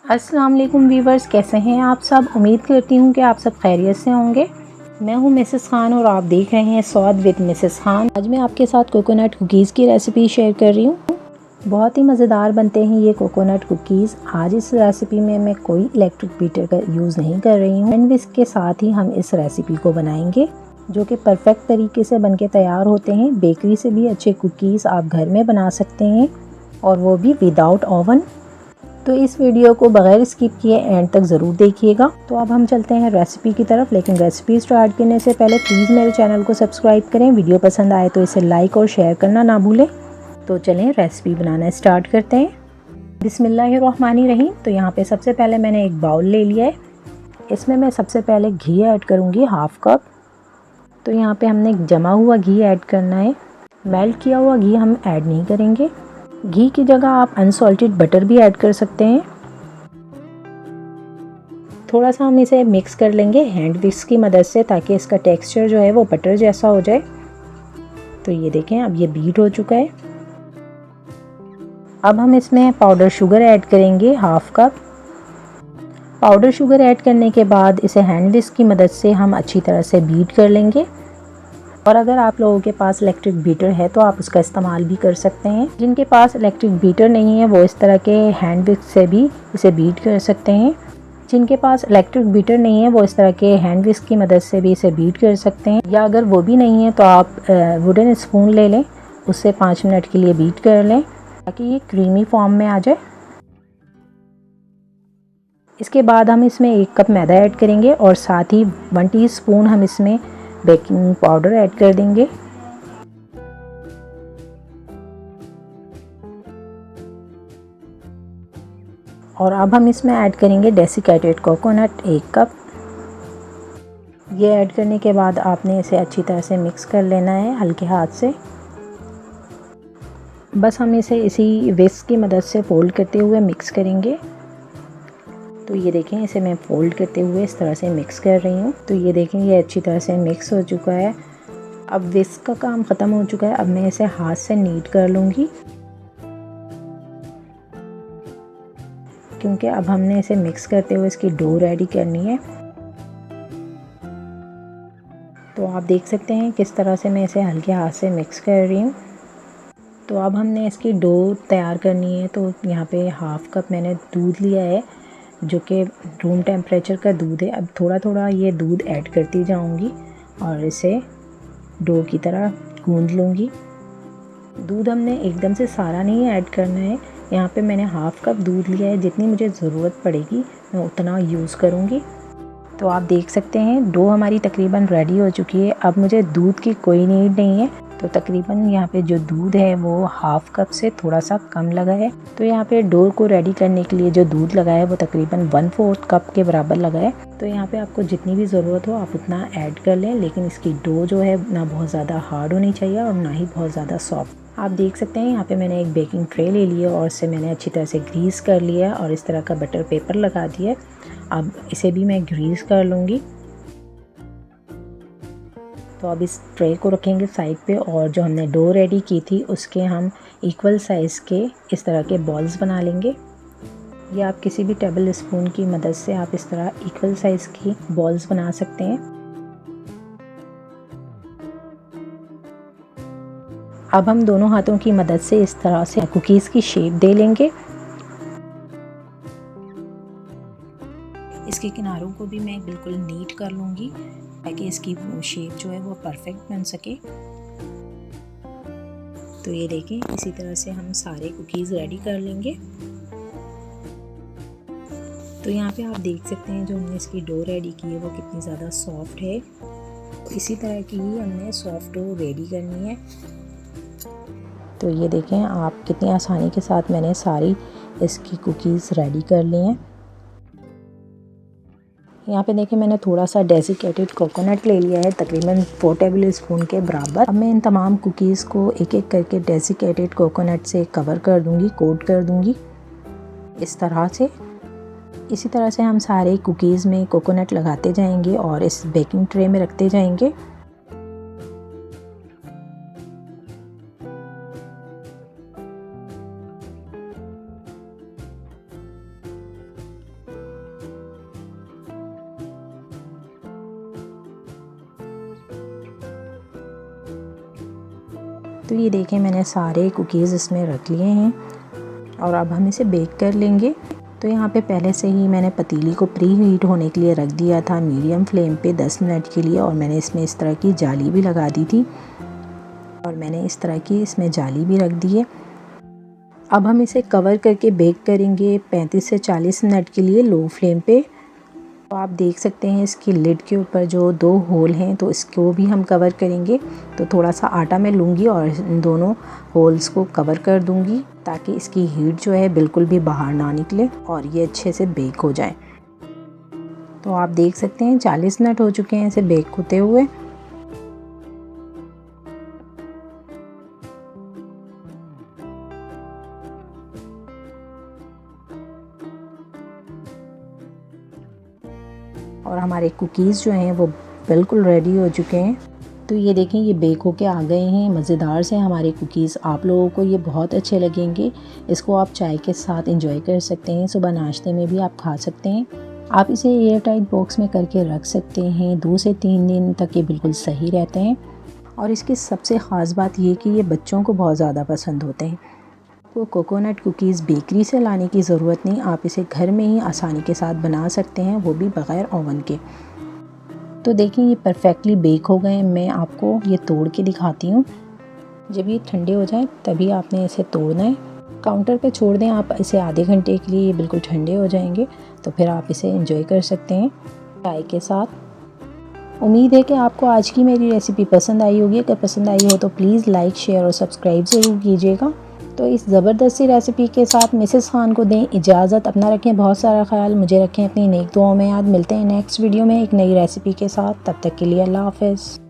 अस्सलाम वालेकुम वीवर्स, कैसे हैं आप सब। उम्मीद करती हूँ कि आप सब खैरियत से होंगे। मैं हूँ मिसेस खान और आप देख रहे हैं स्वाद विद मिसेस खान। आज मैं आपके साथ कोकोनट कुकीज़ की रेसिपी शेयर कर रही हूँ। बहुत ही मज़ेदार बनते हैं ये कोकोनट कुकीज़। आज इस रेसिपी में मैं कोई इलेक्ट्रिक बीटर का यूज़ नहीं कर रही हूँ। हैंड विस्क के साथ ही हम इस रेसिपी को बनाएंगे, जो कि परफेक्ट तरीके से बनके तैयार होते हैं। बेकरी से भी अच्छे कुकीज़ आप घर में बना सकते हैं, और वो भी विदाउट ओवन। तो इस वीडियो को बगैर स्किप किए एंड तक ज़रूर देखिएगा। तो अब हम चलते हैं रेसिपी की तरफ, लेकिन रेसिपी स्टार्ट करने से पहले प्लीज़ मेरे चैनल को सब्सक्राइब करें। वीडियो पसंद आए तो इसे लाइक और शेयर करना ना भूलें। तो चलें रेसिपी बनाना स्टार्ट करते हैं। बिस्मिल्लाहिर्रहमानिर्रहीम। तो यहाँ पे सबसे पहले मैंने एक बाउल ले लिया है। इसमें मैं सबसे पहले घी ऐड करूँगी, हाफ़ कप। तो यहाँ पे हमने जमा हुआ घी ऐड करना है, मेल्ट किया हुआ घी हम ऐड नहीं करेंगे। घी की जगह आप अनसॉल्टेड बटर भी ऐड कर सकते हैं। थोड़ा सा हम इसे मिक्स कर लेंगे हैंड विस्क की मदद से, ताकि इसका टेक्सचर जो है वो बटर जैसा हो जाए। तो ये देखें, अब ये बीट हो चुका है। अब हम इसमें पाउडर शुगर ऐड करेंगे, half cup. Powder sugar add करने के बाद इसे हैंड विस्क की मदद से हम अच्छी तरह से बीट कर लेंगे। और अगर आप लोगों के पास इलेक्ट्रिक बीटर है तो आप उसका इस्तेमाल भी कर सकते हैं। जिनके पास इलेक्ट्रिक बीटर नहीं है वो इस तरह के हैंड विस्क से भी इसे बीट कर सकते हैं। जिनके पास इलेक्ट्रिक बीटर नहीं है वो इस तरह के हैंड विस्क की मदद से भी इसे बीट कर सकते हैं। या अगर वो भी नहीं है तो आप वुडन स्पून ले लें, उससे 5 मिनट के लिए बीट कर लें, ताकि ये क्रीमी फॉर्म में आ जाए। इसके बाद हम इसमें 1 कप मैदा ऐड करेंगे, और साथ ही 1 टीस्पून हम इसमें बेकिंग पाउडर ऐड कर देंगे। और अब हम इसमें ऐड करेंगे डेसिकेटेड कोकोनट 1 कप। ये ऐड करने के बाद आपने इसे अच्छी तरह से मिक्स कर लेना है हल्के हाथ से। बस हम इसे इसी विस्क की मदद से फोल्ड करते हुए मिक्स करेंगे। तो ये देखें, इसे मैं फोल्ड करते हुए इस तरह से मिक्स कर रही हूँ। तो ये देखें, ये अच्छी तरह से मिक्स हो चुका है। अब विस्क का काम ख़त्म हो चुका है। अब मैं इसे हाथ से नीट कर लूँगी, क्योंकि अब हमने इसे मिक्स करते हुए इसकी डो रेडी करनी है। तो आप देख सकते हैं किस तरह से मैं इसे हल्के हाथ से मिक्स कर रही हूँ। तो अब हमने इसकी डो तैयार करनी है। तो यहाँ पे हाफ़ कप मैंने दूध लिया है, जो कि रूम टेम्परेचर का दूध है। अब थोड़ा थोड़ा ये दूध ऐड करती जाऊँगी और इसे डो की तरह गूंद लूँगी। दूध हमने एकदम से सारा नहीं ऐड करना है। यहाँ पे मैंने हाफ़ कप दूध लिया है, जितनी मुझे ज़रूरत पड़ेगी मैं उतना यूज़ करूँगी। तो आप देख सकते हैं डो हमारी तकरीबन रेडी हो चुकी है। अब मुझे दूध की कोई नीड नहीं है। तो तकरीबन यहाँ पे जो दूध है वो हाफ़ कप से थोड़ा सा कम लगा है। तो यहाँ पे डो को रेडी करने के लिए जो दूध लगा है वो तकरीबन 1/4 कप के बराबर लगा है। तो यहाँ पे आपको जितनी भी ज़रूरत हो आप उतना ऐड कर लें, लेकिन इसकी डो जो है ना बहुत ज़्यादा हार्ड होनी चाहिए और ना ही बहुत ज़्यादा सॉफ्ट। आप देख सकते हैं यहाँ पे मैंने एक बेकिंग ट्रे ले लिया और इसे मैंने अच्छी तरह से ग्रीस कर लिया और इस तरह का बटर पेपर लगा दिया। अब इसे भी मैं ग्रीस कर लूँगी। तो अब इस ट्रे को रखेंगे साइड पे, और जो हमने डो रेडी की थी उसके हम इक्वल साइज़ के इस तरह के बॉल्स बना लेंगे। या आप किसी भी टेबल स्पून की मदद से आप इस तरह इक्वल साइज़ की बॉल्स बना सकते हैं। अब हम दोनों हाथों की मदद से इस तरह से कुकीज़ की शेप दे लेंगे। इसके किनारों को भी मैं बिल्कुल नीट कर लूँगी, ताकि इसकी शेप जो है वो परफेक्ट बन सके। तो ये देखें, इसी तरह से हम सारे कुकीज़ रेडी कर लेंगे। तो यहाँ पे आप देख सकते हैं जो हमने इसकी डो रेडी की है वो कितनी ज़्यादा सॉफ्ट है। इसी तरह की ही हमने सॉफ्ट डो रेडी करनी है। तो ये देखें आप, कितनी आसानी के साथ मैंने सारी इसकी कुकीज़ रेडी कर ली हैं। यहाँ पे देखिए, मैंने थोड़ा सा डेसिकेटेड कोकोनट ले लिया है, तकरीबन 4 टेबल स्पून के बराबर। अब मैं इन तमाम कुकीज़ को एक एक करके डेसिकेटेड कोकोनट से कवर कर दूँगी, कोट कर दूँगी इस तरह से। इसी तरह से हम सारे कुकीज़ में कोकोनट लगाते जाएंगे और इस बेकिंग ट्रे में रखते जाएंगे। तो ये देखें मैंने सारे कुकीज़ इसमें रख लिए हैं और अब हम इसे बेक कर लेंगे। तो यहाँ पे पहले से ही मैंने पतीली को प्री हीट होने के लिए रख दिया था मीडियम फ्लेम पे 10 मिनट के लिए, और मैंने इसमें इस तरह की जाली भी लगा दी थी और मैंने इस तरह की इसमें जाली भी रख दी है। अब हम इसे कवर करके बेक करेंगे 35 से 40 मिनट के लिए लो फ्लेम पे। तो आप देख सकते हैं इसकी लिड के ऊपर जो 2 होल हैं, तो इसको भी हम कवर करेंगे। तो थोड़ा सा आटा मैं लूँगी और इन दोनों होल्स को कवर कर दूँगी ताकि इसकी हीट जो है बिल्कुल भी बाहर ना निकले और ये अच्छे से बेक हो जाए। तो आप देख सकते हैं 40 मिनट हो चुके हैं इसे बेक होते हुए। और हमारे कुकीज़ जो हैं वो बिल्कुल रेडी हो चुके हैं। तो ये देखें ये बेक होके आ गए हैं, मज़ेदार से हमारे कुकीज़। आप लोगों को ये बहुत अच्छे लगेंगे। इसको आप चाय के साथ एंजॉय कर सकते हैं, सुबह नाश्ते में भी आप खा सकते हैं। आप इसे एयर टाइट बॉक्स में करके रख सकते हैं, 2 से 3 दिन तक ये बिल्कुल सही रहते हैं। और इसकी सबसे ख़ास बात ये कि ये बच्चों को बहुत ज़्यादा पसंद होते हैं। आपको कोकोनट कुकीज़ बेकरी से लाने की ज़रूरत नहीं, आप इसे घर में ही आसानी के साथ बना सकते हैं, वो भी बग़ैर ओवन के। तो देखिए ये परफेक्टली बेक हो गए। मैं आपको ये तोड़ के दिखाती हूँ। जब ये ठंडे हो जाए तभी आपने इसे तोड़ना है। काउंटर पे छोड़ दें आप इसे आधे घंटे के लिए, ये बिल्कुल ठंडे हो जाएंगे। तो फिर आप इसे एंजॉय कर सकते हैं चाय के साथ। उम्मीद है कि आपको आज की मेरी रेसिपी पसंद आई होगी। अगर पसंद आई हो तो प्लीज़ लाइक, शेयर और सब्सक्राइब ज़रूर कीजिएगा। तो इस ज़बरदस्त सी रेसिपी के साथ मिसेस खान को दें इजाज़त। अपना रखें बहुत सारा ख्याल, मुझे रखें अपनी नेक दुआओं में याद। मिलते हैं नेक्स्ट वीडियो में एक नई रेसिपी के साथ। तब तक के लिए अल्लाह हाफ़िज़।